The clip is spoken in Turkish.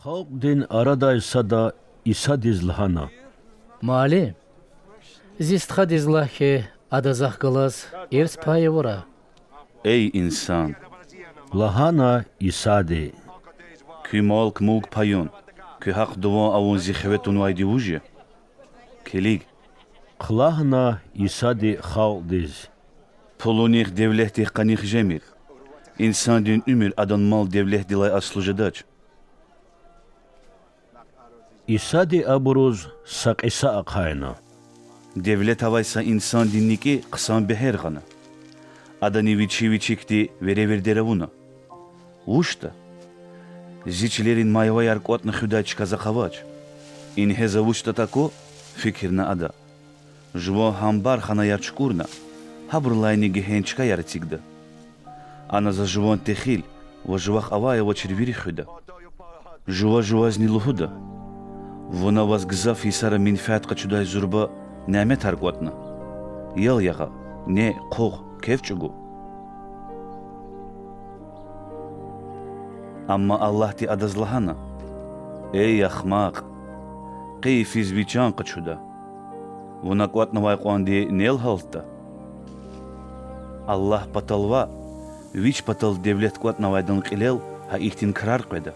Halk din aradaysa da İsa dizlahana. Mali, zistxa dizlahke adazah kılaz, ers payı vura. Ey insan, Lahana İsa de. kü malk mulk payun, kü hak duvan avun zihvetun vaydi vuji. Kelig, Kılahna İsa de halk diz. pulunih devleti qanih jemir. İnsan din ümür adan mal devlet dilay aslucadaç. İsa de aburuz sak İsa akayna. Devlet havaysa insan dinliki kısan beher gana. Adani viçi viçikti verever deravuna. Uşta. Ziçlerin mayva yarkotna hüdaç kazakavaç. İnheza uşta tako fikirna ada. Жво хамбар хана ярчкурна. Хабрлайни гехенчка ярцигда. Ана за жвон техил, во жвах авая во червири худа. Жва зни лухуда. Вона вас гзаф исара мин фатqa чудай зурба наме таргватна. Ял яга, не қоғ, кевчугу. Амма Аллах ти адазлахана. Эй ахмақ, қи физвичан қачуда. Вунакватна вайқуанди нел халта. Аллах паталва, вич патал девлет кватна вайдан қилел, ха ихтин крар қеда.